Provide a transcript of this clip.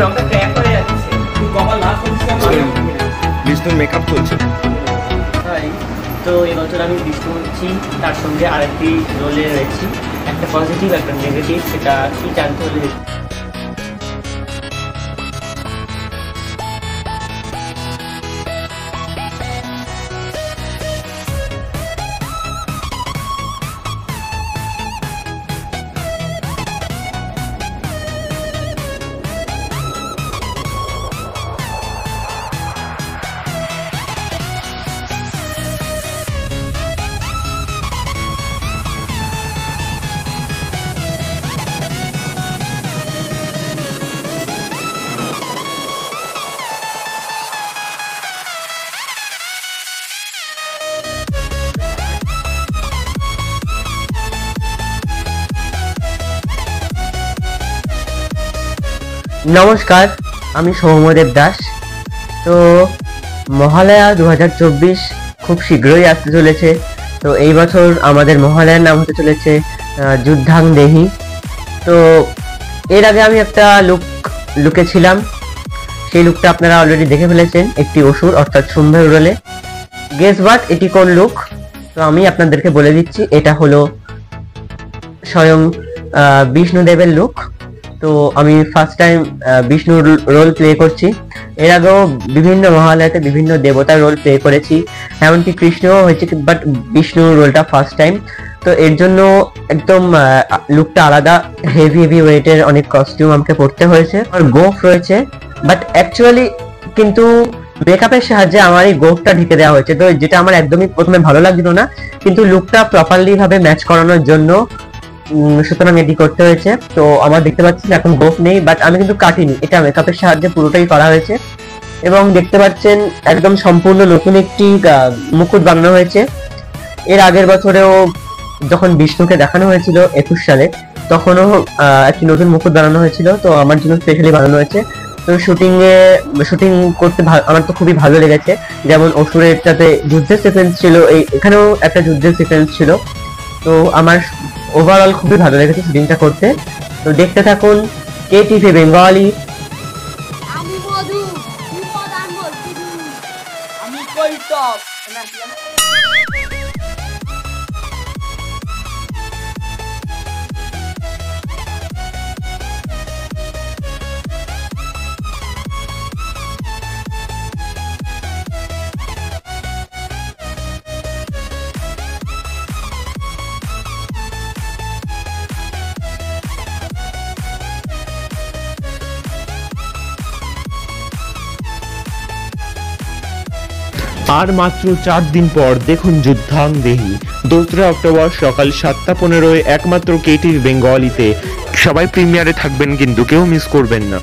রংটা ক্র্যাক হয়ে যাচ্ছে। কপাল লাল করছে আমার। বিষ্ণুর মেকআপ চলছে। তাই তো এবছর আমি বিষ্ণু হচ্ছি, তার সঙ্গে আরেকটি রোলে রয়েছি, একটা পজিটিভ একটা নেগেটিভ, সেটা কি জানতে হলে নমস্কার, আমি সৌম্যদেব দাস। তো মহালয়া 2024 খুব শীঘ্রই আসতে চলেছে। তো এই বছর আমাদের মহালয়ার নাম হতে চলেছে যুদ্ধাং দেহি। তো এর আগে আমি একটা লুকে ছিলাম, সেই লুকটা আপনারা অলরেডি দেখে ফেলেছেন, একটি অসুর অর্থাৎ শুম্ভের রোলে। গেস হোয়াট, এটি কোন লুক? তো আমি আপনাদেরকে বলে দিচ্ছি, এটা হলো স্বয়ং বিষ্ণুদেবের লুক। তো আমি ফার্স্ট টাইম বিষ্ণুর রোল প্লে করছি। এর আগেও বিভিন্ন মহালয়াতে বিভিন্ন দেবতার রোল প্লে করেছি, এমনকি কৃষ্ণও হয়েছে, বাট বিষ্ণুর রোলটা ফার্স্ট টাইম। তো এর জন্য একদম লুকটা আলাদা, হেভি ওয়েটের অনেক কস্টিউম আমাকে পরতে হয়েছে। আর গোফ রয়েছে, বাট অ্যাকচুয়ালি কিন্তু মেকআপের সাহায্যে আমার এই গোফটা ঢেকে দেওয়া হয়েছে, তো যেটা আমার একদমই প্রথমে ভালো লাগছিল না, কিন্তু লুকটা প্রপারলি ভাবে ম্যাচ করানোর জন্য সুতরাং এটি করতে হয়েছে। তো আমার দেখতে পাচ্ছেন এখন গোফ নেই, বাট আমি কিন্তু কাটিনি, এটা মেকআপের সাহায্যে পুরোটাই করা হয়েছে। এবং দেখতে পাচ্ছেন একদম সম্পূর্ণ নতুন একটি মুকুট বানানো হয়েছে। এর আগের বছরেও যখন বিষ্ণুকে দেখানো হয়েছিল 21 সালে, তখনও একটি নতুন মুকুট বানানো হয়েছিল, তো আমার জন্য স্পেশালি বানানো হয়েছে। তো শুটিং করতে আমার তো খুবই ভালো লেগেছে। যেমন অসুরেরটাতে যুদ্ধের সিকোয়েন্স ছিল, এখানেও একটা যুদ্ধের সিকোয়েন্স ছিল। তো আমার ওভারঅল খুবই ভালো লেগেছে শুটিংটা করতে। তো দেখতে থাকুন কেটিভি বেঙ্গলি। আমি মধু, বিপদ আনবো শুধু। আমি কৈতব। আর মাত্র 4 দিন পর দেখুন যুদ্ধাং দেহি। 2 অক্টোবর সকাল 7:15 একমাত্র কেটিভি বেঙ্গলিতে। সবাই প্রিমিয়ারে থাকবেন, কিন্তু কেউ মিস করবেন না।